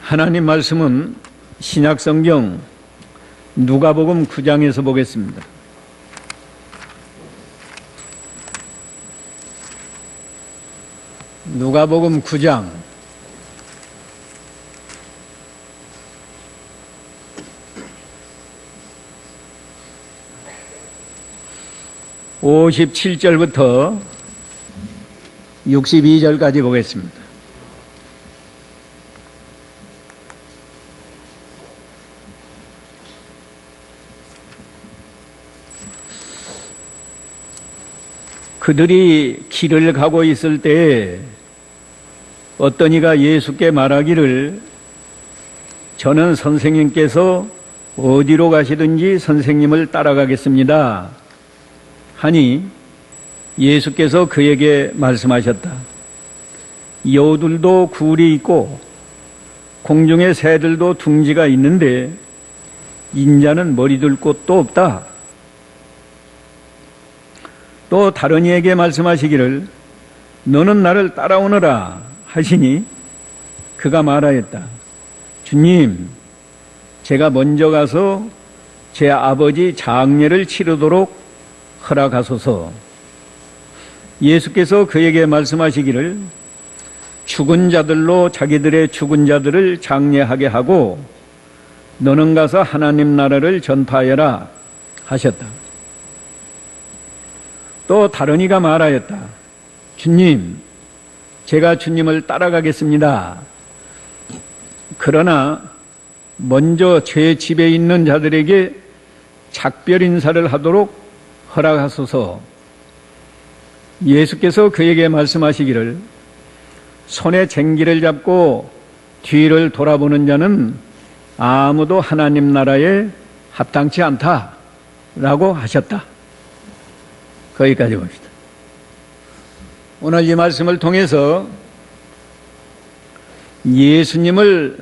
하나님 말씀은 신약성경 누가복음 9장에서 보겠습니다. 누가복음 9장 57절부터 62절까지 보겠습니다. 그들이 길을 가고 있을 때에 어떤 이가 예수께 말하기를 저는 선생님께서 어디로 가시든지 선생님을 따라가겠습니다 하니 예수께서 그에게 말씀하셨다. 여우들도 굴이 있고 공중의 새들도 둥지가 있는데 인자는 머리 둘 곳도 없다. 또 다른 이에게 말씀하시기를 너는 나를 따라오너라 하시니 그가 말하였다. 주님, 제가 먼저 가서 제 아버지 장례를 치르도록 허락하소서. 예수께서 그에게 말씀하시기를 죽은 자들로 자기들의 죽은 자들을 장례하게 하고 너는 가서 하나님 나라를 전파하여라 하셨다. 또 다른 이가 말하였다. 주님, 제가 주님을 따라가겠습니다. 그러나 먼저 제 집에 있는 자들에게 작별 인사를 하도록 허락하소서. 예수께서 그에게 말씀하시기를 손에 쟁기를 잡고 뒤를 돌아보는 자는 아무도 하나님 나라에 합당치 않다라고 하셨다. 거기까지 봅시다. 오늘 이 말씀을 통해서 예수님을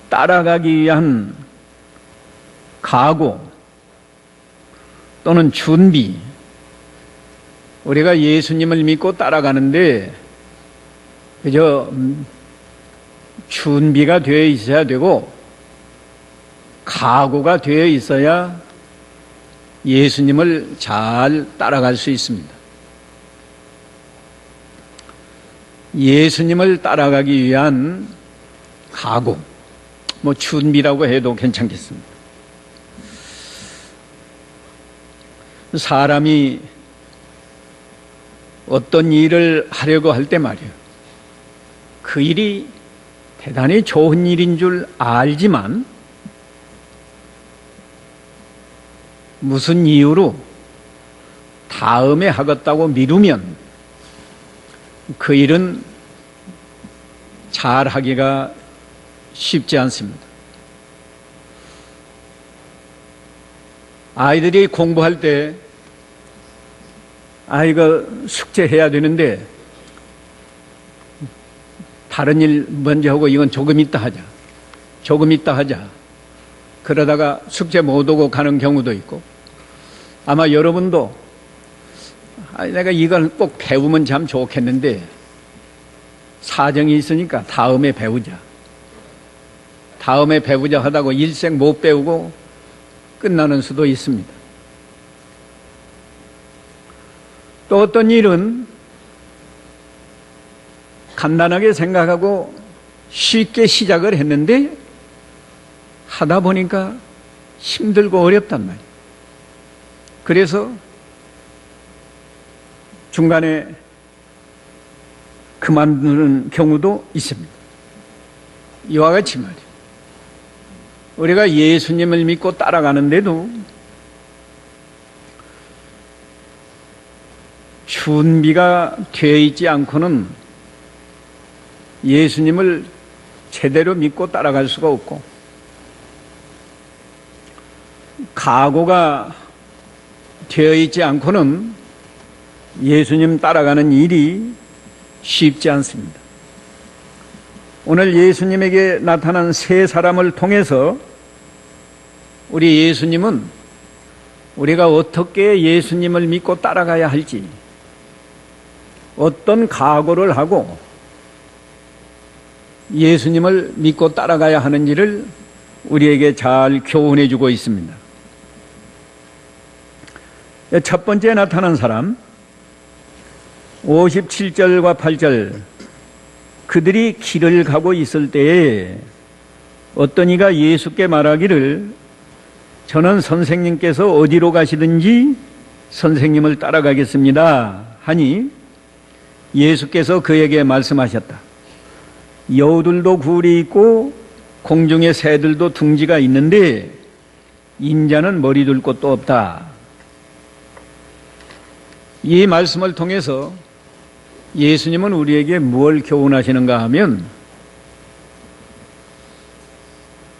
따라가기 위한 각오 또는 준비, 우리가 예수님을 믿고 따라가는데 그저 준비가 되어 있어야 되고 각오가 되어 있어야 예수님을 잘 따라갈 수 있습니다. 예수님을 따라가기 위한 각오, 준비라고 해도 괜찮겠습니다. 사람이 어떤 일을 하려고 할 때 말이에요. 그 일이 대단히 좋은 일인 줄 알지만 무슨 이유로 다음에 하겠다고 미루면 그 일은 잘 하기가 쉽지 않습니다. 아이들이 공부할 때 이거 숙제해야 되는데 다른 일 먼저 하고 이건 조금 이따 하자. 그러다가 숙제 못 오고 가는 경우도 있고 아마 여러분도 내가 이걸 꼭 배우면 참 좋겠는데 사정이 있으니까 다음에 배우자 하다고 일생 못 배우고 끝나는 수도 있습니다. 또 어떤 일은 간단하게 생각하고 쉽게 시작을 했는데 하다 보니까 힘들고 어렵단 말이에요. 그래서 중간에 그만두는 경우도 있습니다. 이와 같이 말이에요. 우리가 예수님을 믿고 따라가는데도 준비가 되어 있지 않고는 예수님을 제대로 믿고 따라갈 수가 없고 각오가 되어 있지 않고는 예수님 따라가는 일이 쉽지 않습니다. 오늘 예수님에게 나타난 세 사람을 통해서 우리 예수님은 우리가 어떻게 예수님을 믿고 따라가야 할지, 어떤 각오를 하고 예수님을 믿고 따라가야 하는지를 우리에게 잘 교훈해 주고 있습니다. 첫 번째 나타난 사람 57절과 8절, 그들이 길을 가고 있을 때에 어떤 이가 예수께 말하기를 저는 선생님께서 어디로 가시든지 선생님을 따라가겠습니다 하니 예수께서 그에게 말씀하셨다. 여우들도 굴이 있고 공중의 새들도 둥지가 있는데 인자는 머리 둘 곳도 없다. 이 말씀을 통해서 예수님은 우리에게 무엇을 교훈하시는가 하면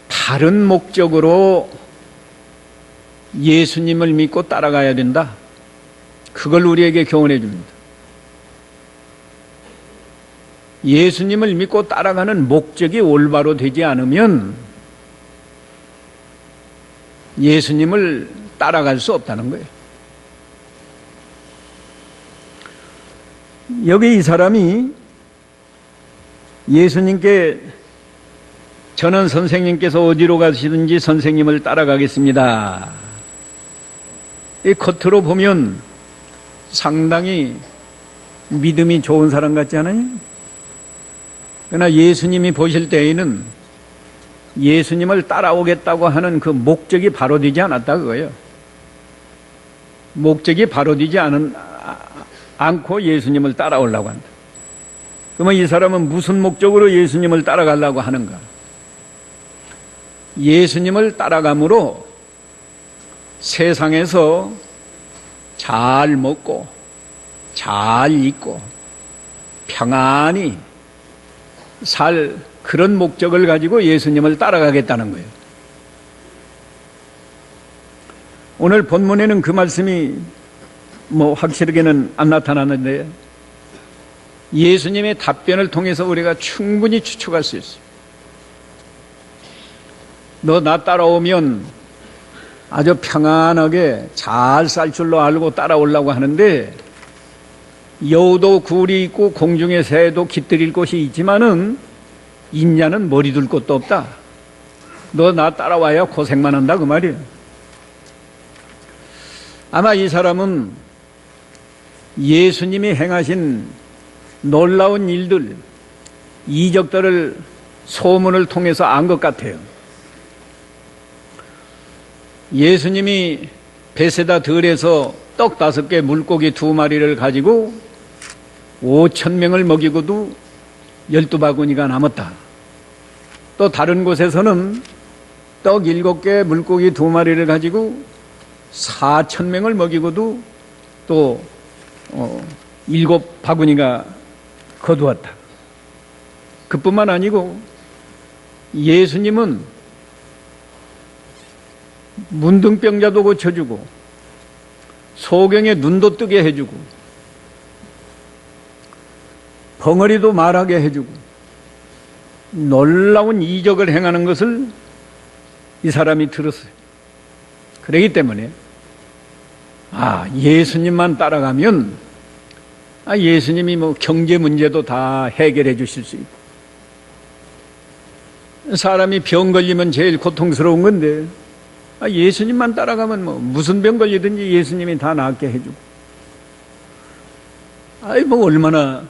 다른 목적으로 예수님을 믿고 따라가야 된다. 그걸 우리에게 교훈해 줍니다. 예수님을 믿고 따라가는 목적이 올바로 되지 않으면 예수님을 따라갈 수 없다는 거예요. 여기 이 사람이 예수님께 저는 선생님께서 어디로 가시든지 선생님을 따라가겠습니다. 이 겉으로 보면 상당히 믿음이 좋은 사람 같지 않아요? 그러나 예수님이 보실 때에는 예수님을 따라오겠다고 하는 그 목적이 바로 되지 않았다 그거예요. 목적이 바로 되지 않고 예수님을 따라오려고 한다. 그러면 이 사람은 무슨 목적으로 예수님을 따라가려고 하는가? 예수님을 따라감으로 세상에서 잘 먹고 잘 입고 평안히 살 그런 목적을 가지고 예수님을 따라가겠다는 거예요. 오늘 본문에는 그 말씀이 확실하게는 안 나타나는데 예수님의 답변을 통해서 우리가 충분히 추측할 수 있어요. 너 나 따라오면 아주 평안하게 잘 살 줄로 알고 따라오려고 하는데 여우도 굴이 있고 공중의 새도 깃들일 곳이 있지만은 인자는 머리 둘 곳도 없다. 너 나 따라와야 고생만 한다 그 말이에요. 아마 이 사람은 예수님이 행하신 놀라운 일들, 이적들을 소문을 통해서 안 것 같아요. 예수님이 베세다 들에서 떡 5개 물고기 2마리를 가지고 5,000명을 먹이고도 12바구니가 남았다. 또 다른 곳에서는 떡 7개 물고기 2마리를 가지고 4,000명을 먹이고도 또 7바구니가 거두었다. 그뿐만 아니고 예수님은 문둥병자도 고쳐주고 소경의 눈도 뜨게 해주고 벙어리도 말하게 해주고 놀라운 이적을 행하는 것을 이 사람이 들었어요. 그렇기 때문에 예수님만 따라가면 예수님이 경제 문제도 다 해결해 주실 수 있고 사람이 병 걸리면 제일 고통스러운 건데 예수님만 따라가면 무슨 병 걸리든지 예수님이 다 낫게 해주고 얼마나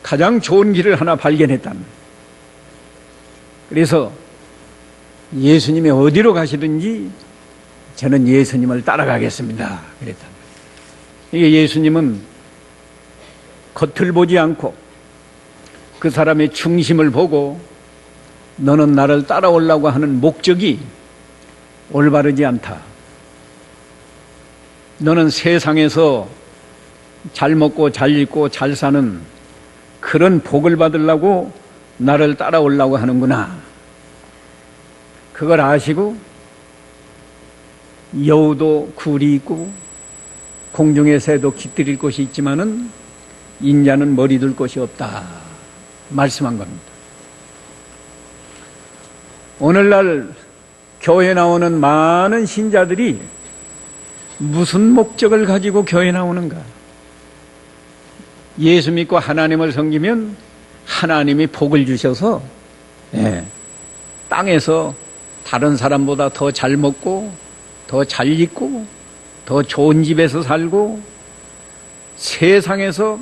가장 좋은 길을 하나 발견했다는. 그래서 예수님이 어디로 가시든지 저는 예수님을 따라가겠습니다 그랬단 말이에요. 이게 예수님은 겉을 보지 않고 그 사람의 중심을 보고 너는 나를 따라오려고 하는 목적이 올바르지 않다. 너는 세상에서 잘 먹고 잘 입고 잘 사는 그런 복을 받으려고 나를 따라오려고 하는구나. 그걸 아시고 여우도 굴이 있고 공중의 새도 깃들일 곳이 있지만은 인자는 머리 둘 곳이 없다 말씀한 겁니다. 오늘날 교회 나오는 많은 신자들이 무슨 목적을 가지고 교회 나오는가? 예수 믿고 하나님을 섬기면 하나님이 복을 주셔서 땅에서 다른 사람보다 더 잘 먹고 더 잘 입고 더 좋은 집에서 살고 세상에서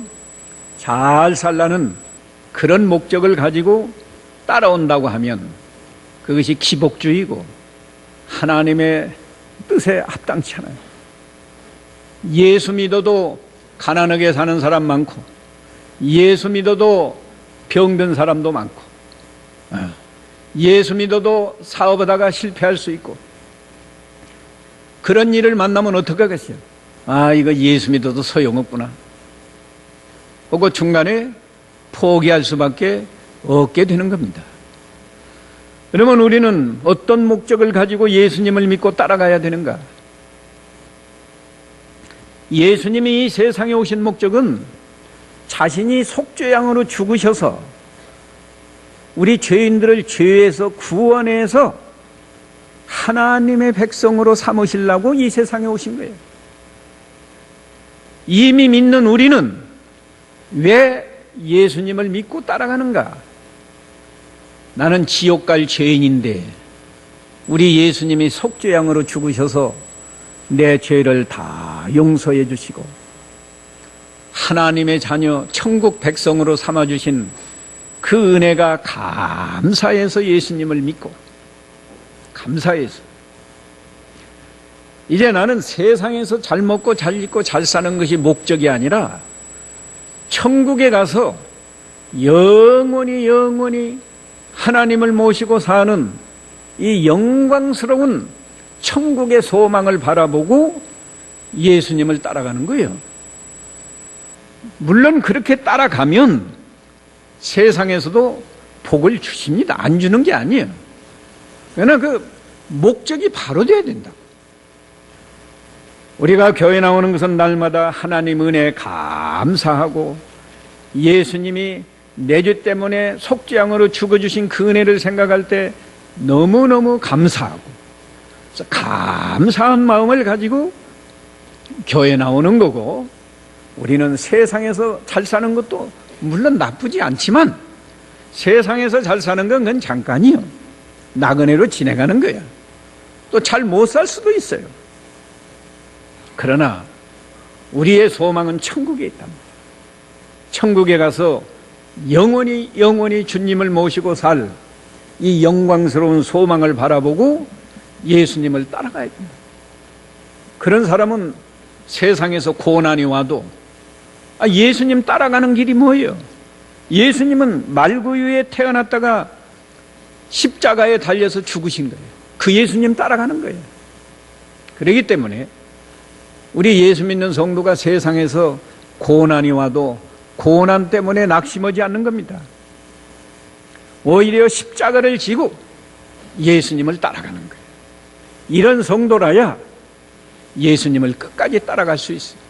잘 살라는 그런 목적을 가지고 따라온다고 하면 그것이 기복주의고 하나님의 뜻에 합당치 않아요. 예수 믿어도 가난하게 사는 사람 많고 예수 믿어도 병든 사람도 많고 예수 믿어도 사업하다가 실패할 수 있고 그런 일을 만나면 어떡하겠어요? 아, 이거 예수 믿어도 소용없구나. 그거 중간에 포기할 수밖에 없게 되는 겁니다. 그러면 우리는 어떤 목적을 가지고 예수님을 믿고 따라가야 되는가? 예수님이 이 세상에 오신 목적은 자신이 속죄양으로 죽으셔서 우리 죄인들을 죄에서 구원해서 하나님의 백성으로 삼으시려고 이 세상에 오신 거예요. 이미 믿는 우리는 왜 예수님을 믿고 따라가는가? 나는 지옥 갈 죄인인데 우리 예수님이 속죄양으로 죽으셔서 내 죄를 다 용서해 주시고 하나님의 자녀 천국 백성으로 삼아주신 그 은혜가 감사해서 예수님을 믿고 감사해서 이제 나는 세상에서 잘 먹고 잘 입고 잘 사는 것이 목적이 아니라 천국에 가서 영원히 하나님을 모시고 사는 이 영광스러운 천국의 소망을 바라보고 예수님을 따라가는 거예요. 물론 그렇게 따라가면 세상에서도 복을 주십니다. 안 주는 게 아니에요. 그러나 그 목적이 바로 돼야 된다. 우리가 교회 나오는 것은 날마다 하나님 은혜에 감사하고 예수님이 내 죄 때문에 속죄양으로 죽어주신 그 은혜를 생각할 때 너무너무 감사하고 그래서 감사한 마음을 가지고 교회 나오는 거고 우리는 세상에서 잘 사는 것도 물론 나쁘지 않지만 세상에서 잘 사는 건 그건 잠깐이요. 나그네로 지내가는 거야. 또 잘 못 살 수도 있어요. 그러나 우리의 소망은 천국에 있다. 천국에 가서 영원히 주님을 모시고 살 이 영광스러운 소망을 바라보고 예수님을 따라가야 됩니다. 그런 사람은 세상에서 고난이 와도 예수님 따라가는 길이 뭐예요? 예수님은 말구유에 태어났다가 십자가에 달려서 죽으신 거예요. 그 예수님 따라가는 거예요. 그렇기 때문에 우리 예수 믿는 성도가 세상에서 고난이 와도 고난 때문에 낙심하지 않는 겁니다. 오히려 십자가를 지고 예수님을 따라가는 거예요. 이런 성도라야 예수님을 끝까지 따라갈 수 있어요.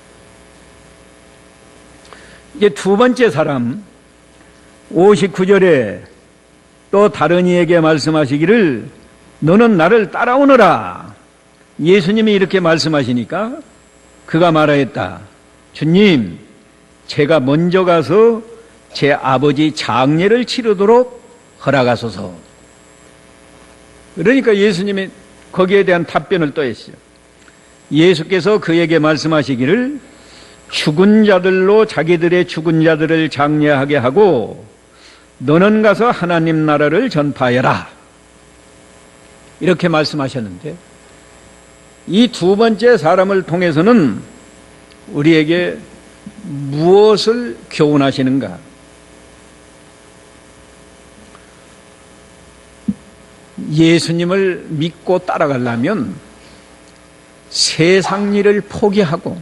이제 두 번째 사람 59절에 또 다른 이에게 말씀하시기를 너는 나를 따라오너라. 예수님이 이렇게 말씀하시니까 그가 말하였다. 주님, 제가 먼저 가서 제 아버지 장례를 치르도록 허락하소서. 그러니까 예수님이 거기에 대한 답변을 또 했어요. 예수께서 그에게 말씀하시기를 죽은 자들로 자기들의 죽은 자들을 장례하게 하고 너는 가서 하나님 나라를 전파하여라. 이렇게 말씀하셨는데 이 두 번째 사람을 통해서는 우리에게 무엇을 교훈하시는가? 예수님을 믿고 따라가려면 세상 일을 포기하고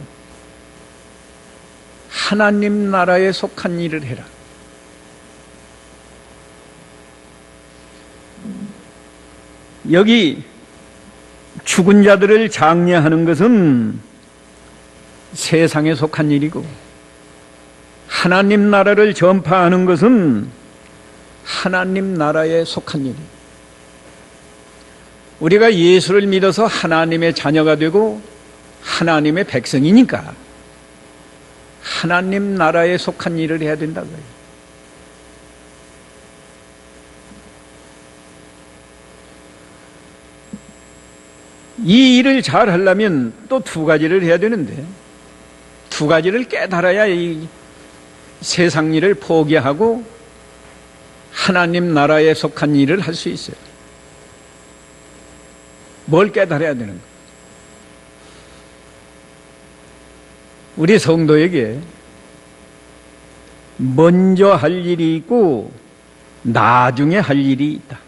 하나님 나라에 속한 일을 해라. 여기 죽은 자들을 장례하는 것은 세상에 속한 일이고 하나님 나라를 전파하는 것은 하나님 나라에 속한 일이에요. 우리가 예수를 믿어서 하나님의 자녀가 되고 하나님의 백성이니까 하나님 나라에 속한 일을 해야 된다고요. 이 일을 잘 하려면 또 두 가지를 해야 되는데, 두 가지를 깨달아야 이 세상 일을 포기하고 하나님 나라에 속한 일을 할 수 있어요. 뭘 깨달아야 되는 거예요? 우리 성도에게 먼저 할 일이 있고 나중에 할 일이 있다.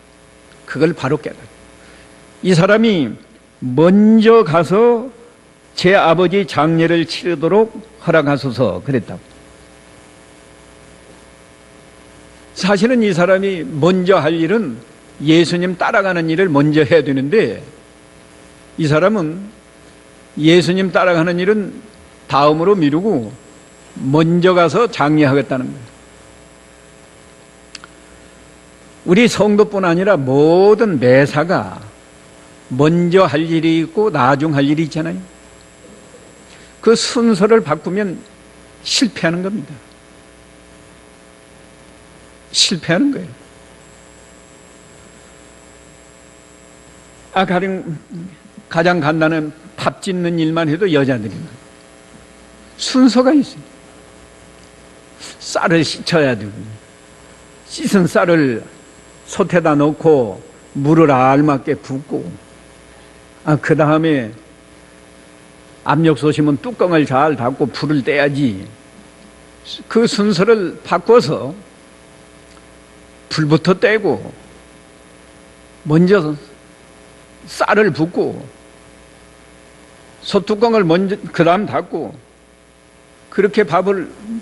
그걸 바로 깨달아요. 이 사람이 먼저 가서 제 아버지 장례를 치르도록 허락하소서 그랬다고. 사실은 이 사람이 먼저 할 일은 예수님 따라가는 일을 먼저 해야 되는데, 이 사람은 예수님 따라가는 일은 다음으로 미루고 먼저 가서 장례하겠다는 거예요. 우리 성도뿐 아니라 모든 매사가 먼저 할 일이 있고 나중 할 일이 있잖아요. 그 순서를 바꾸면 실패하는 겁니다. 실패하는 거예요. 가장 간단한 밥 짓는 일만 해도 여자들입니다. 순서가 있어요. 쌀을 씻어야 되고, 씻은 쌀을 솥에다 넣고 물을 알맞게 붓고, 그 다음에 압력솥이면 뚜껑을 잘 닫고 불을 떼야지. 그 순서를 바꿔서 불부터 떼고 먼저 쌀을 붓고 솥뚜껑을 먼저 그 다음 닫고, 그렇게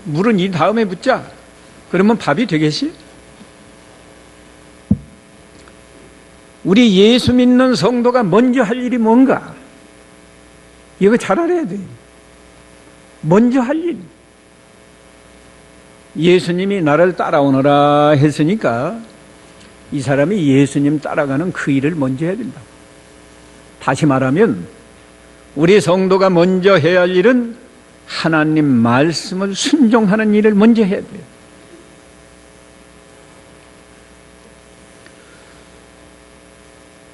물은 이 다음에 붓자. 그러면 밥이 되겠지? 우리 예수 믿는 성도가 먼저 할 일이 뭔가? 이거 잘 알아야 돼. 먼저 할 일. 예수님이 나를 따라오너라 했으니까 이 사람이 예수님 따라가는 그 일을 먼저 해야 된다. 다시 말하면 우리 성도가 먼저 해야 할 일은 하나님 말씀을 순종하는 일을 먼저 해야 돼요.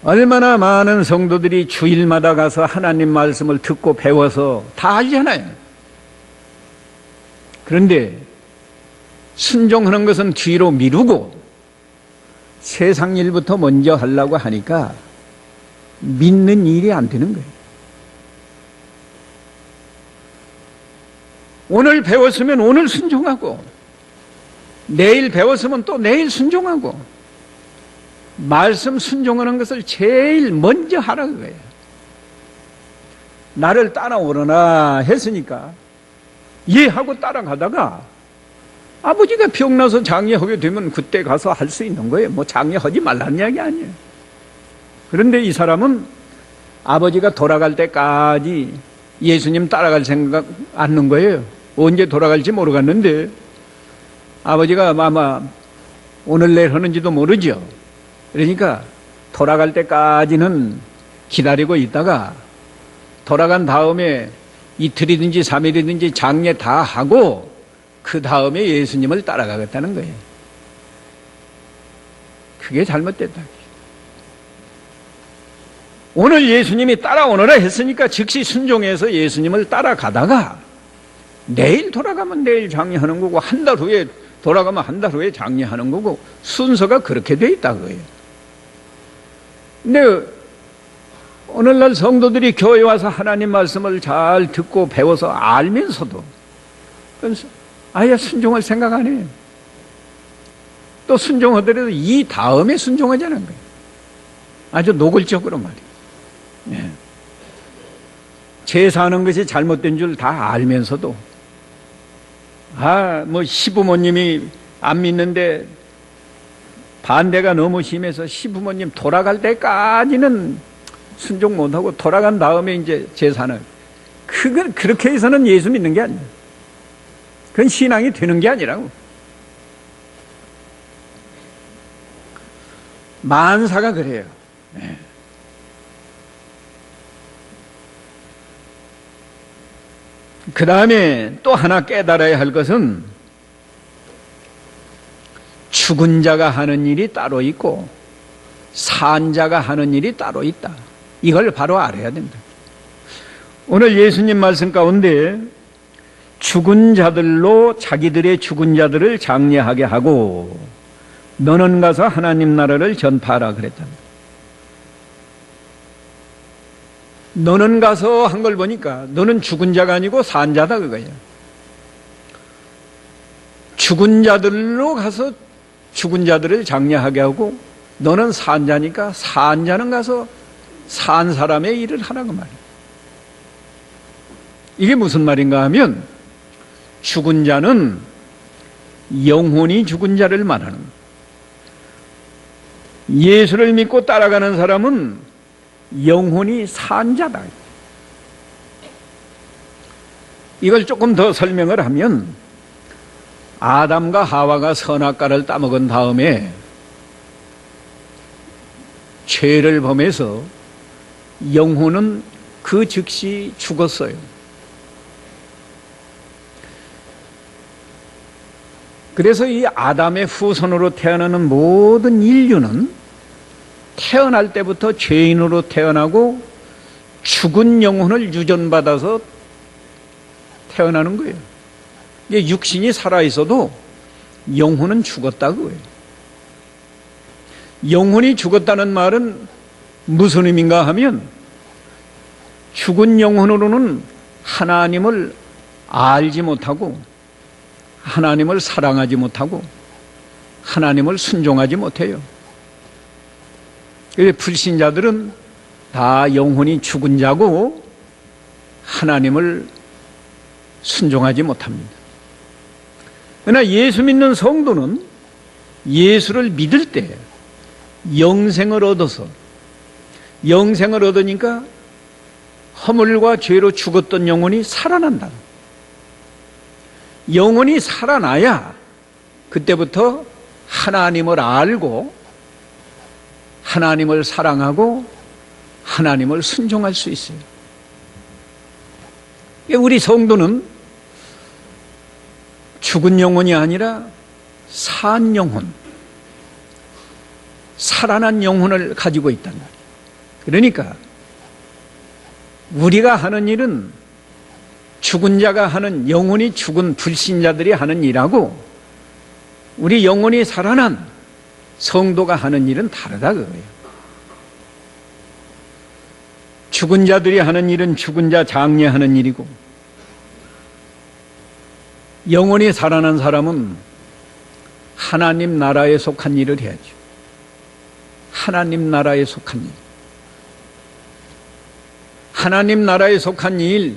얼마나 많은 성도들이 주일마다 가서 하나님 말씀을 듣고 배워서 다 알잖아요. 그런데 순종하는 것은 뒤로 미루고 세상 일부터 먼저 하려고 하니까 믿는 일이 안 되는 거예요. 오늘 배웠으면 오늘 순종하고, 내일 배웠으면 또 내일 순종하고, 말씀 순종하는 것을 제일 먼저 하라는 거예요. 나를 따라오려나 했으니까 예 하고 따라가다가 아버지가 병나서 장례하게 되면 그때 가서 할 수 있는 거예요. 뭐 장례하지 말라는 이야기 아니에요. 그런데 이 사람은 아버지가 돌아갈 때까지 예수님 따라갈 생각 않는 거예요. 언제 돌아갈지 모르겠는데 아버지가 아마 오늘 내일 하는지도 모르죠. 그러니까 돌아갈 때까지는 기다리고 있다가 돌아간 다음에 이틀이든지 3일이든지 장례 다 하고 그 다음에 예수님을 따라가겠다는 거예요. 그게 잘못됐다. 오늘 예수님이 따라오너라 했으니까 즉시 순종해서 예수님을 따라가다가 내일 돌아가면 내일 장례하는 거고 한 달 후에 돌아가면 한 달 후에 장례하는 거고 순서가 그렇게 돼 있다고요. 근데 오늘날 성도들이 교회 와서 하나님 말씀을 잘 듣고 배워서 알면서도 아예 순종할 생각 안 해요. 또 순종하더라도 이 다음에 순종하자는 거예요. 아주 노골적으로 말이에요. 네. 제사하는 것이 잘못된 줄 다 알면서도 뭐 시부모님이 안 믿는데 반대가 너무 심해서 시부모님 돌아갈 때까지는 순종 못하고 돌아간 다음에 이제 제사는 그건 그렇게 해서는 예수 믿는 게 아니에요. 그건 신앙이 되는 게 아니라고. 만사가 그래요. 네. 그 다음에 또 하나 깨달아야 할 것은 죽은 자가 하는 일이 따로 있고 산 자가 하는 일이 따로 있다. 이걸 바로 알아야 된다. 오늘 예수님 말씀 가운데 죽은 자들로 자기들의 죽은 자들을 장례하게 하고 너는 가서 하나님 나라를 전파하라 그랬다. 너는 가서 한 걸 보니까 너는 죽은 자가 아니고 산 자다 그거야. 죽은 자들로 가서 죽은 자들을 장례하게 하고 너는 산 자니까 산 자는 가서 산 사람의 일을 하라고 말이야. 이게 무슨 말인가 하면 죽은 자는 영혼이 죽은 자를 말하는 거야. 예수를 믿고 따라가는 사람은 영혼이 산 자다. 이걸 조금 더 설명을 하면 아담과 하와가 선악과를 따먹은 다음에 죄를 범해서 영혼은 그 즉시 죽었어요. 그래서 이 아담의 후손으로 태어나는 모든 인류는 태어날 때부터 죄인으로 태어나고 죽은 영혼을 유전받아서 태어나는 거예요. 이게 육신이 살아있어도 영혼은 죽었다고 해요. 영혼이 죽었다는 말은 무슨 의미인가 하면 죽은 영혼으로는 하나님을 알지 못하고 하나님을 사랑하지 못하고 하나님을 순종하지 못해요. 그래서 불신자들은 다 영혼이 죽은 자고 하나님을 순종하지 못합니다. 그러나 예수 믿는 성도는 예수를 믿을 때 영생을 얻어서 영생을 얻으니까 허물과 죄로 죽었던 영혼이 살아난다. 영혼이 살아나야 그때부터 하나님을 알고 하나님을 사랑하고 하나님을 순종할 수 있어요. 우리 성도는 죽은 영혼이 아니라 산 영혼, 살아난 영혼을 가지고 있단 말이에요. 그러니까 우리가 하는 일은 죽은 자가 하는, 영혼이 죽은 불신자들이 하는 일하고 우리 영혼이 살아난 성도가 하는 일은 다르다 그거예요. 죽은 자들이 하는 일은 죽은 자 장례하는 일이고 영혼이 살아난 사람은 하나님 나라에 속한 일을 해야죠. 하나님 나라에 속한 일. 하나님 나라에 속한 일,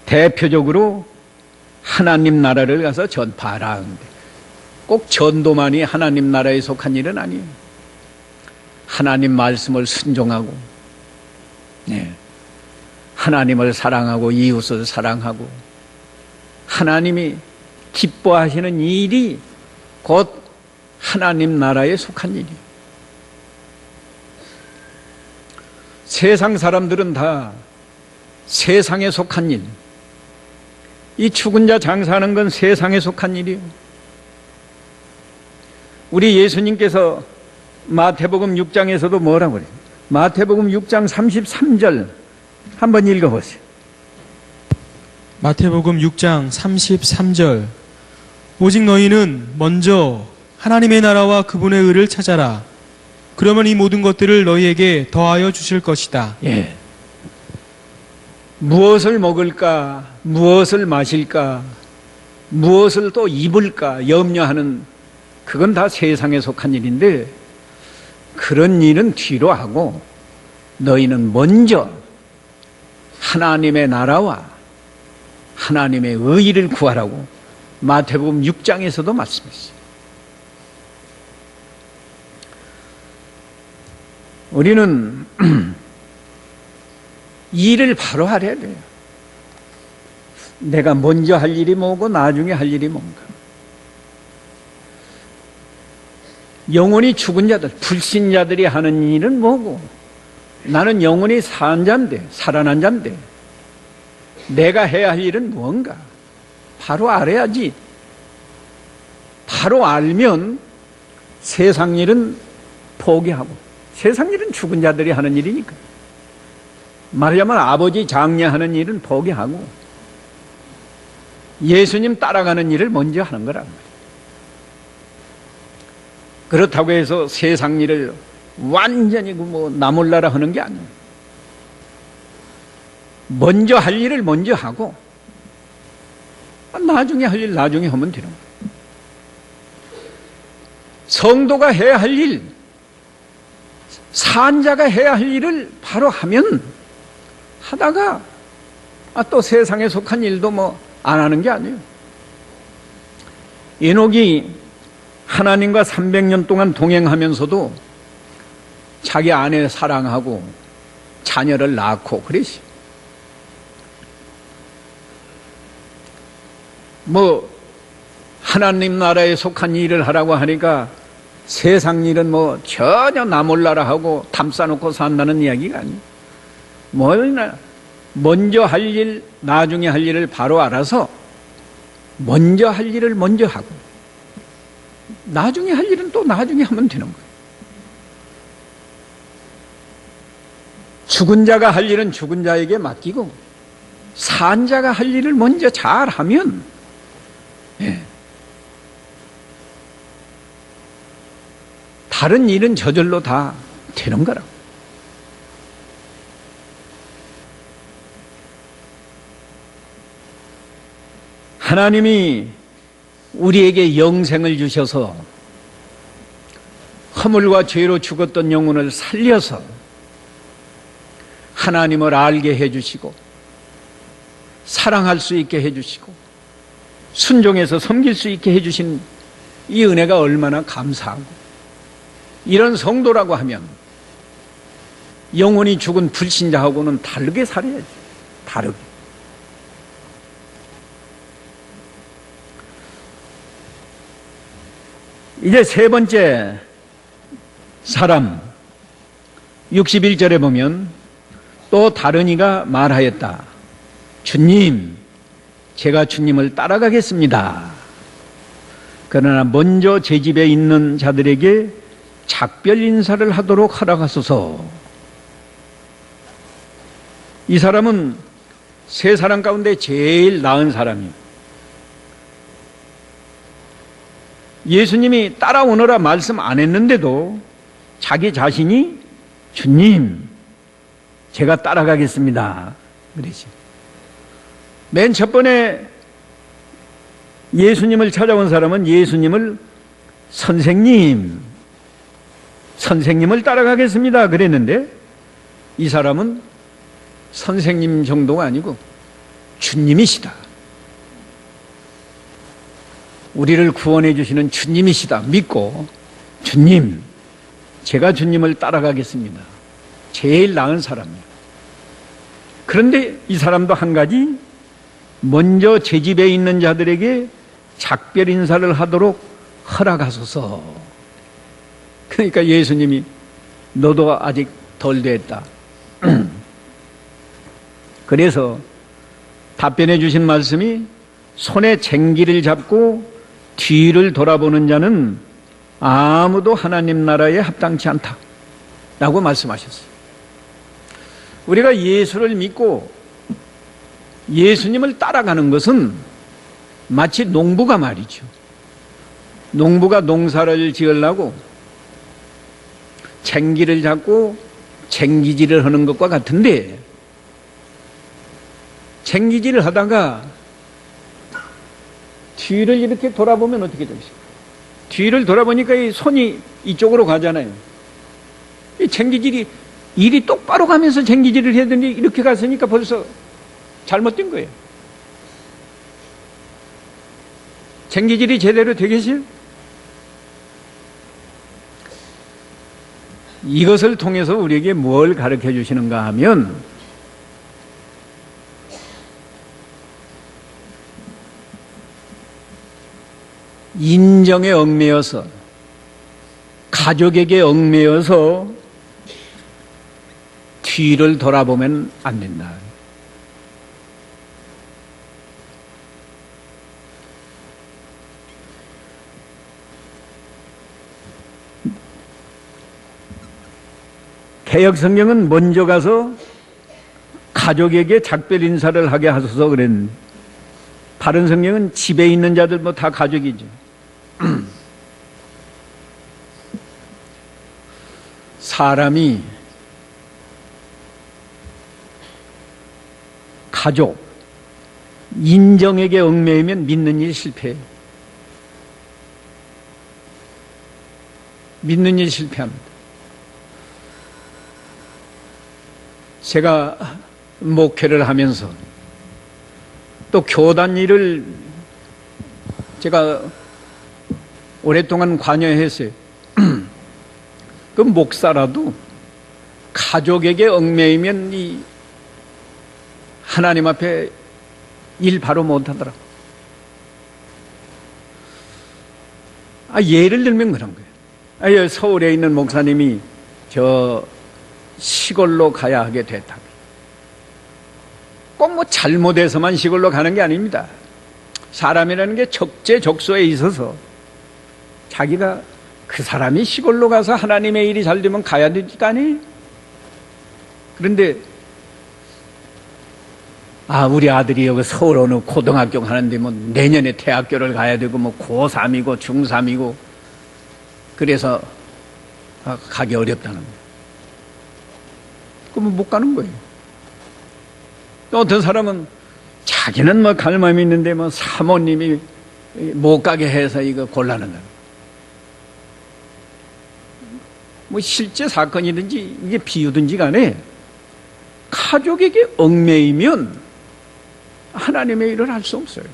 대표적으로 하나님 나라를 가서 전파하라 하는데 꼭 전도만이 하나님 나라에 속한 일은 아니에요. 하나님 말씀을 순종하고 하나님을 사랑하고 이웃을 사랑하고 하나님이 기뻐하시는 일이 곧 하나님 나라에 속한 일이에요. 세상 사람들은 다 세상에 속한 일, 이 죽은 자 장사하는 건 세상에 속한 일이에요. 우리 예수님께서 마태복음 6장에서도 뭐라고 그래요? 마태복음 6장 33절 한번 읽어보세요. 마태복음 6장 33절 오직 너희는 먼저 하나님의 나라와 그분의 의를 찾아라. 그러면 이 모든 것들을 너희에게 더하여 주실 것이다. 예. 무엇을 먹을까, 무엇을 마실까, 무엇을 또 입을까 염려하는 그건 다 세상에 속한 일인데 그런 일은 뒤로 하고 너희는 먼저 하나님의 나라와 하나님의 의의를 구하라고 마태복음 6장에서도 말씀했어요. 우리는 일을 바로 하려야 돼요. 내가 먼저 할 일이 뭐고 나중에 할 일이 뭔가. 영혼이 죽은 자들, 불신자들이 하는 일은 뭐고 나는 영혼이 산 자인데, 살아난 자인데 내가 해야 할 일은 뭔가 바로 알아야지. 바로 알면 세상 일은 포기하고 세상 일은 죽은 자들이 하는 일이니까. 말하자면 아버지 장례하는 일은 포기하고 예수님 따라가는 일을 먼저 하는 거란 말이에요. 그렇다고 해서 세상 일을 완전히 나몰라라 하는 게 아니에요. 먼저 할 일을 먼저 하고 나중에 할 일 나중에 하면 되는 거예요. 성도가 해야 할 일, 산자가 해야 할 일을 바로 하면 하다가 또 세상에 속한 일도 안 하는 게 아니에요. 에녹이 하나님과 300년 동안 동행하면서도 자기 아내 사랑하고 자녀를 낳고 그랬어요. 하나님 나라에 속한 일을 하라고 하니까 세상 일은 전혀 나 몰라라 하고 담싸놓고 산다는 이야기가 아니에요. 먼저 할 일, 나중에 할 일을 바로 알아서 먼저 할 일을 먼저 하고 나중에 할 일은 또 나중에 하면 되는 거예요. 죽은 자가 할 일은 죽은 자에게 맡기고 산 자가 할 일을 먼저 잘하면 다른 일은 저절로 다 되는 거라고. 하나님이 우리에게 영생을 주셔서 허물과 죄로 죽었던 영혼을 살려서 하나님을 알게 해주시고 사랑할 수 있게 해주시고 순종해서 섬길 수 있게 해주신 이 은혜가 얼마나 감사하고, 이런 성도라고 하면 영혼이 죽은 불신자하고는 다르게 살아야지. 다르게. 이제 세 번째 사람 61절에 보면 또 다른 이가 말하였다. 주님, 제가 주님을 따라가겠습니다. 그러나 먼저 제 집에 있는 자들에게 작별 인사를 하도록 허락하소서. 이 사람은 세 사람 가운데 제일 나은 사람이에요. 예수님이 따라오너라 말씀 안 했는데도 자기 자신이 주님, 제가 따라가겠습니다. 그러지. 맨 첫 번에 예수님을 찾아온 사람은 예수님을 선생님을 따라가겠습니다. 그랬는데 이 사람은 선생님 정도가 아니고 주님이시다. 우리를 구원해 주시는 주님이시다 믿고, 주님, 제가 주님을 따라가겠습니다. 제일 나은 사람이에요. 그런데 이 사람도 한 가지, 먼저 제 집에 있는 자들에게 작별 인사를 하도록 허락하소서. 그러니까 예수님이 너도 아직 덜 됐다. 그래서 답변해 주신 말씀이 손에 쟁기를 잡고 뒤를 돌아보는 자는 아무도 하나님 나라에 합당치 않다 라고 말씀하셨어요. 우리가 예수를 믿고 예수님을 따라가는 것은 마치 농부가 말이죠. 농부가 농사를 지으려고 쟁기를 잡고 쟁기질을 하는 것과 같은데, 쟁기질을 하다가 뒤를 이렇게 돌아보면 어떻게 되겠어요? 뒤를 돌아보니까 이 손이 이쪽으로 가잖아요. 이 쟁기질이 일이 똑바로 가면서 쟁기질을 해야 되는데 이렇게 갔으니까 벌써 잘못된 거예요. 쟁기질이 제대로 되겠어요? 이것을 통해서 우리에게 뭘 가르쳐 주시는가 하면, 인정에 얽매여서, 가족에게 얽매여서 뒤를 돌아보면 안 된다. 개역 성경은 먼저 가서 가족에게 작별 인사를 하게 하소서 그랬는데, 바른 성경은 집에 있는 자들 뭐 다 가족이죠. 사람이 가족, 인정에게 얽매이면 믿는 일 실패해요. 믿는 일 실패합니다. 제가 목회를 하면서 또 교단 일을 제가 오랫동안 관여했어요. 그 목사라도 가족에게 얽매이면 이 하나님 앞에 일 바로 못하더라고. 예를 들면 그런 거예요. 서울에 있는 목사님이 저 시골로 가야 하게 됐다고. 꼭 뭐 잘못해서만 시골로 가는 게 아닙니다. 사람이라는 게 적재적소에 있어서 자기가 그 사람이 시골로 가서 하나님의 일이 잘 되면 가야 되지 아니? 그런데 우리 아들이 여기 서울 어느 고등학교 가는데 뭐 내년에 대학교를 가야 되고 뭐 고3이고 중3이고 그래서 가기 어렵다는 거예요. 그러면 못 가는 거예요. 또 어떤 사람은 자기는 뭐 갈 마음이 있는데 뭐 사모님이 못 가게 해서 이거 곤란한 거예요. 뭐 실제 사건이든지 이게 비유든지 간에 가족에게 얽매이면 하나님의 일을 할 수 없어요.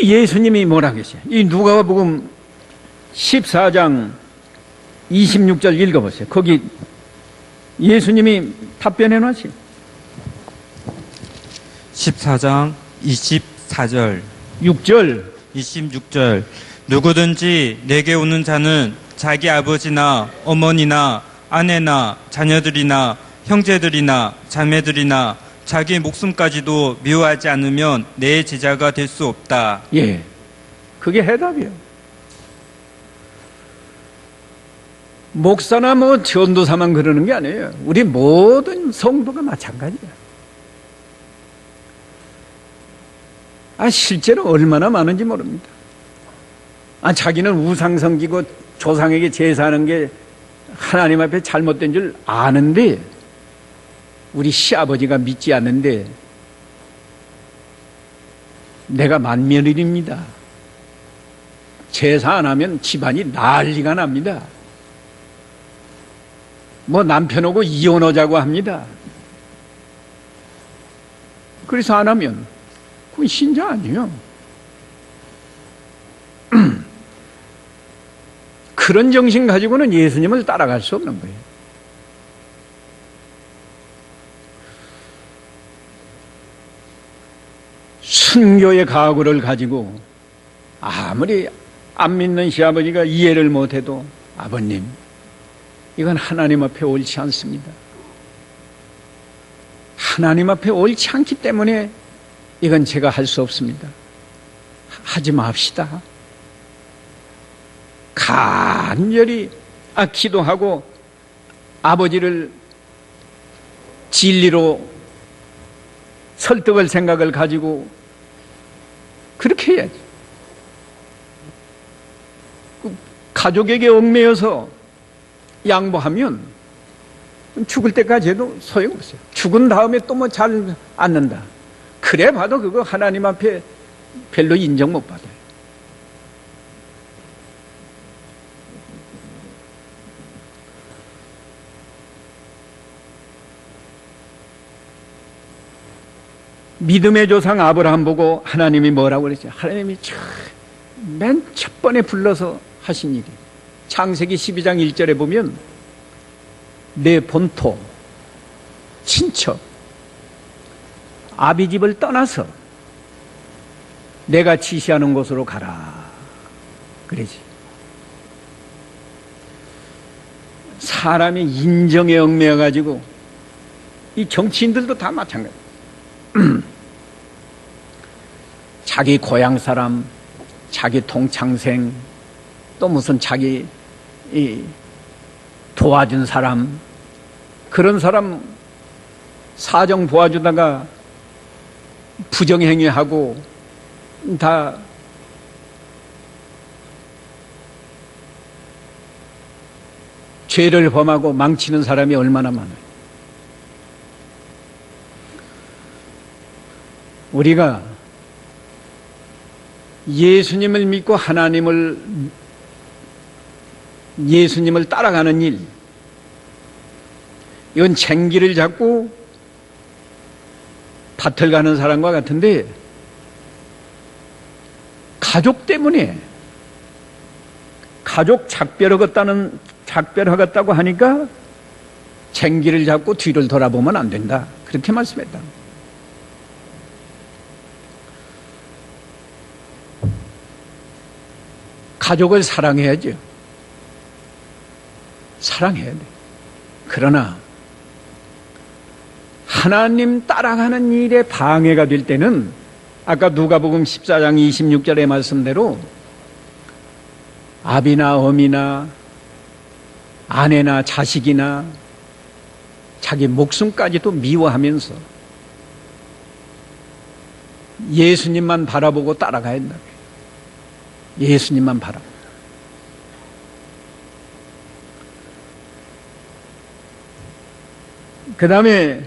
예수님이 뭐라 계세요? 이 누가복음 14장 26절 읽어보세요. 거기 예수님이 답변해 놨어요. 14장 24절 6절 26절 누구든지 내게 오는 자는 자기 아버지나 어머니나 아내나 자녀들이나 형제들이나 자매들이나 자기 목숨까지도 미워하지 않으면 내 제자가 될 수 없다. 예, 그게 해답이에요. 목사나 뭐 전도사만 그러는 게 아니에요. 우리 모든 성도가 마찬가지야. 실제로 얼마나 많은지 모릅니다. 자기는 우상 섬기고 조상에게 제사하는 게 하나님 앞에 잘못된 줄 아는데 우리 시아버지가 믿지 않는데 내가 만면일입니다. 제사 안 하면 집안이 난리가 납니다. 뭐 남편하고 이혼하자고 합니다. 그래서 안 하면 그건 신자 아니에요. 그런 정신 가지고는 예수님을 따라갈 수 없는 거예요. 순교의 각오를 가지고 아무리 안 믿는 시아버지가 이해를 못해도 아버님, 이건 하나님 앞에 옳지 않습니다. 하나님 앞에 옳지 않기 때문에 이건 제가 할 수 없습니다. 하지 맙시다. 간절히 기도하고 아버지를 진리로 설득할 생각을 가지고 그렇게 해야지. 가족에게 얽매여서 양보하면 죽을 때까지 해도 소용없어요. 죽은 다음에 또 뭐 잘 앉는다. 그래 봐도 그거 하나님 앞에 별로 인정 못 받아요. 믿음의 조상 아브라함 보고 하나님이 뭐라고 그랬죠? 하나님이 맨 첫 번에 불러서 하신 일이 창세기 12장 1절에 보면 내 본토, 친척, 아비 집을 떠나서 내가 지시하는 곳으로 가라. 그러지. 사람이 인정에 얽매여가지고 이 정치인들도 다 마찬가지예요. 자기 고향 사람, 자기 동창생, 또 무슨 자기 도와준 사람, 그런 사람 사정 도와주다가 부정행위하고 다 죄를 범하고 망치는 사람이 얼마나 많아요. 우리가 예수님을 믿고 예수님을 따라가는 일, 이건 쟁기를 잡고 밭을 가는 사람과 같은데, 가족 때문에, 가족 작별하겠다고 하니까 쟁기를 잡고 뒤를 돌아보면 안 된다, 그렇게 말씀했다. 가족을 사랑해야죠. 사랑해야 돼. 그러나 하나님 따라가는 일에 방해가 될 때는 아까 누가복음 14장 26절의 말씀대로 아비나 어미나 아내나 자식이나 자기 목숨까지도 미워하면서 예수님만 바라보고 따라가야 한다. 예수님만 바라보고. 그 다음에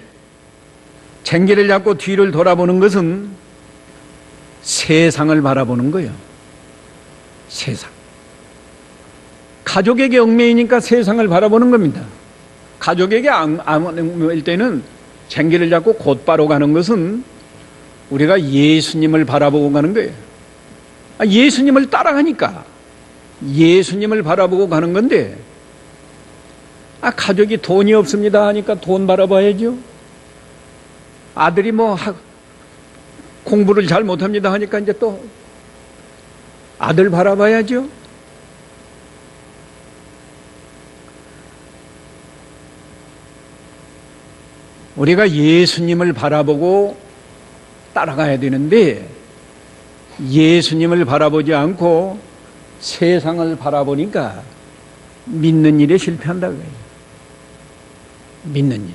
쟁기를 잡고 뒤를 돌아보는 것은 세상을 바라보는 거예요. 세상. 가족에게 얽매이니까 세상을 바라보는 겁니다. 가족에게 얽매일 때는 쟁기를 잡고 곧바로 가는 것은 우리가 예수님을 바라보고 가는 거예요. 예수님을 따라가니까 예수님을 바라보고 가는 건데, 가족이 돈이 없습니다 하니까 돈 바라봐야죠. 아들이 공부를 잘 못합니다 하니까 이제 또 아들 바라봐야죠. 우리가 예수님을 바라보고 따라가야 되는데, 예수님을 바라보지 않고 세상을 바라보니까 믿는 일에 실패한다고 해요. 믿는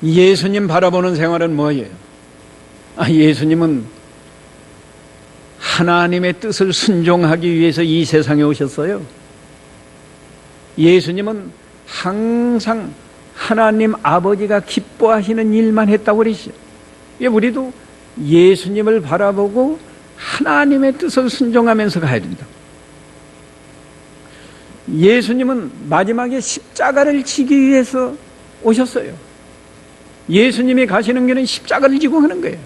일에. 예수님 바라보는 생활은 뭐예요? 예수님은 하나님의 뜻을 순종하기 위해서 이 세상에 오셨어요. 예수님은 항상 하나님 아버지가 기뻐하시는 일만 했다고 그러시죠. 우리도 예수님을 바라보고 하나님의 뜻을 순종하면서 가야 된다. 예수님은 마지막에 십자가를 지기 위해서 오셨어요. 예수님이 가시는 길은 십자가를 지고 하는 거예요.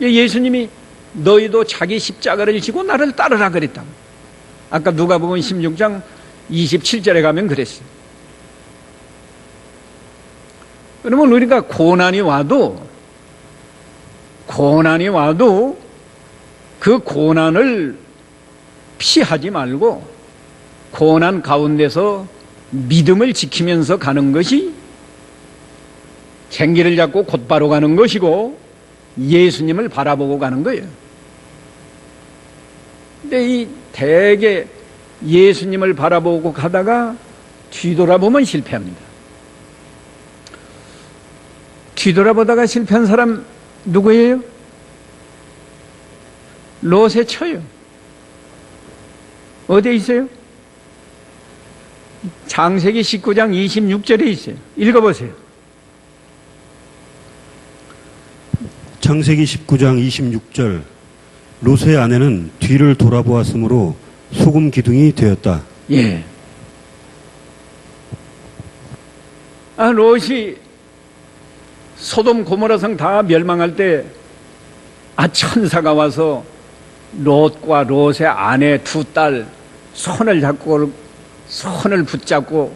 예수님이 너희도 자기 십자가를 지고 나를 따르라 그랬다. 아까 누가복음 16장 27절에 가면 그랬어요. 그러면 우리가 고난이 와도 그 고난을 피하지 말고 고난 가운데서 믿음을 지키면서 가는 것이 쟁기를 잡고 곧바로 가는 것이고 예수님을 바라보고 가는 거예요. 근데 이 대개 예수님을 바라보고 가다가 뒤돌아보면 실패합니다. 뒤돌아보다가 실패한 사람 누구예요? 롯의 처요. 어디에 있어요? 창세기 19장 26절에 있어요. 읽어보세요. 창세기 19장 26절. 롯의 아내는 뒤를 돌아보았으므로 소금 기둥이 되었다. 예. 롯이 소돔 고모라성 다 멸망할 때 천사가 와서 롯과 롯의 아내 두 딸 손을 붙잡고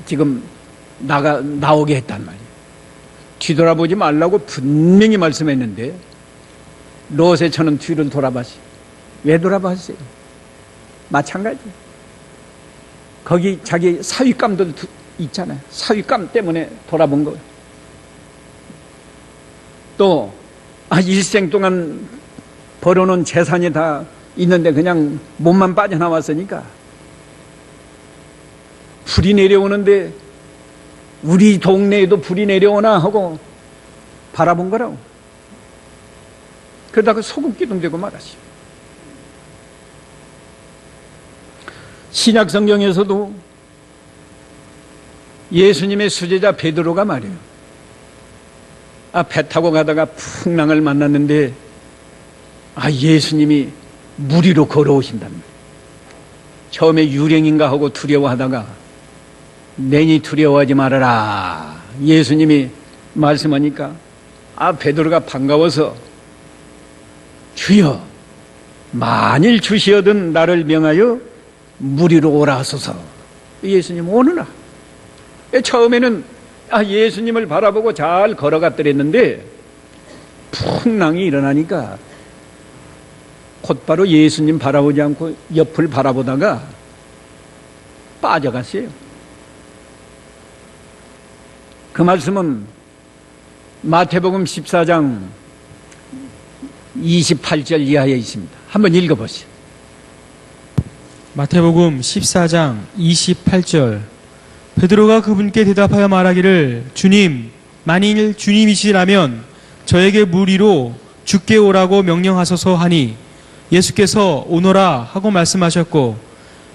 지금 나오게 했단 말이에요. 뒤돌아보지 말라고 분명히 말씀했는데 롯의 처는 뒤를 돌아봤어요. 왜 돌아봤어요? 마찬가지. 거기 자기 사윗감도 있잖아요. 사윗감 때문에 돌아본 거예요. 또 일생 동안 벌어놓은 재산이 다 있는데 그냥 몸만 빠져나왔으니까 불이 내려오는데 우리 동네에도 불이 내려오나 하고 바라본 거라고. 그러다가 소금 기둥 되고 말았어요. 신약 성경에서도 예수님의 수제자 베드로가 말이에요. 배 타고 가다가 풍랑을 만났는데 예수님이 물 위로 걸어오신단 말이에요. 처음에 유령인가 하고 두려워하다가 내니 두려워하지 말아라. 예수님이 말씀하니까 베드로가 반가워서 주여 만일 주시어든 나를 명하여 물 위로 오라 하소서. 예수님 오느라. 처음에는 예수님을 바라보고 잘 걸어갔더랬는데 풍랑이 일어나니까 곧바로 예수님 바라보지 않고 옆을 바라보다가 빠져갔어요. 그 말씀은 마태복음 14장 28절 이하에 있습니다. 한번 읽어보시죠. 마태복음 14장 28절. 베드로가 그분께 대답하여 말하기를 주님, 만일 주님이시라면 저에게 물 위로 죽게 오라고 명령하소서 하니 예수께서 오너라 하고 말씀하셨고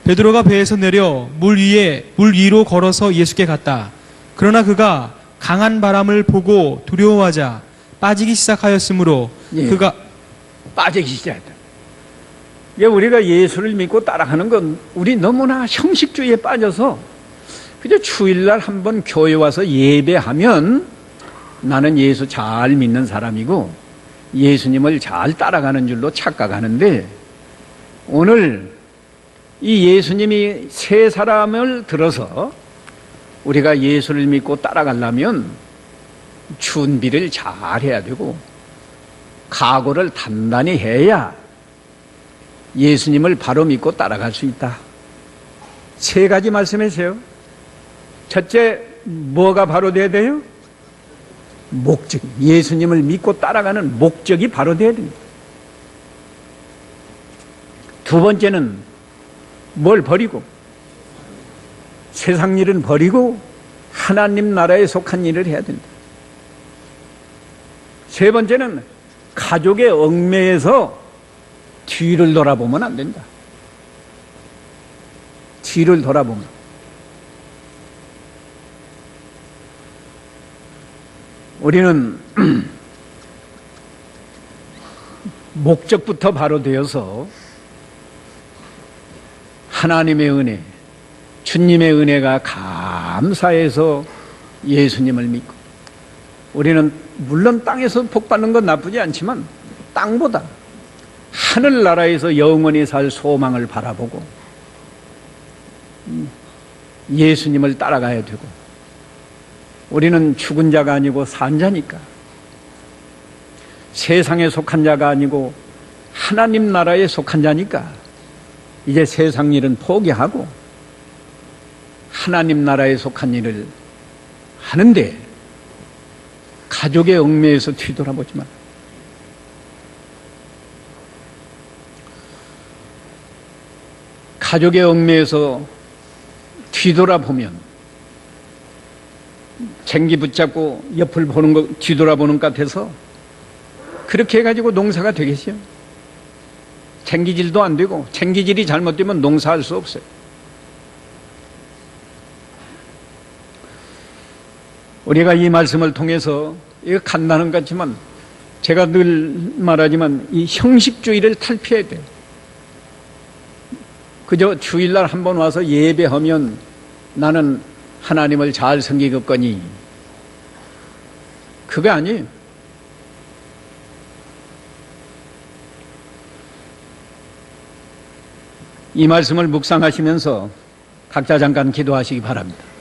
베드로가 배에서 내려 물 위로 걸어서 예수께 갔다. 그러나 그가 강한 바람을 보고 두려워하자 빠지기 시작하였으므로 그가 빠지기 시작했다. 우리가 예수를 믿고 따라가는 건 우리 너무나 형식주의에 빠져서 그저 주일날 한번 교회 와서 예배하면 나는 예수 잘 믿는 사람이고 예수님을 잘 따라가는 줄로 착각하는데 오늘 이 예수님이 세 사람을 들어서 우리가 예수를 믿고 따라가려면 준비를 잘 해야 되고 각오를 단단히 해야 예수님을 바로 믿고 따라갈 수 있다. 세 가지 말씀하세요. 첫째, 뭐가 바로 돼야 돼요? 목적. 예수님을 믿고 따라가는 목적이 바로 돼야 됩니다. 두 번째는 뭘 버리고? 세상 일은 버리고 하나님 나라에 속한 일을 해야 된다. 세 번째는 가족의 얽매에서 뒤를 돌아보면 안 된다. 뒤를 돌아보면. 우리는 목적부터 바로 되어서 하나님의 은혜, 주님의 은혜가 감사해서 예수님을 믿고 우리는 물론 땅에서 복받는 건 나쁘지 않지만 땅보다 하늘나라에서 영원히 살 소망을 바라보고 예수님을 따라가야 되고 우리는 죽은 자가 아니고 산 자니까 세상에 속한 자가 아니고 하나님 나라에 속한 자니까 이제 세상 일은 포기하고 하나님 나라에 속한 일을 하는데 가족의 얽매에서 뒤돌아보지 마. 가족의 얽매에서 뒤돌아보면 쟁기 붙잡고 옆을 보는 거 뒤돌아보는 것 같아서 그렇게 해가지고 농사가 되겠어요? 쟁기질도 안 되고 쟁기질이 잘못되면 농사할 수 없어요. 우리가 이 말씀을 통해서 이거 간단한 것 같지만 제가 늘 말하지만 이 형식주의를 탈피해야 돼요. 그저 주일날 한번 와서 예배하면 나는 하나님을 잘 섬기겠거니 그게 아니에요. 이 말씀을 묵상하시면서 각자 잠깐 기도하시기 바랍니다.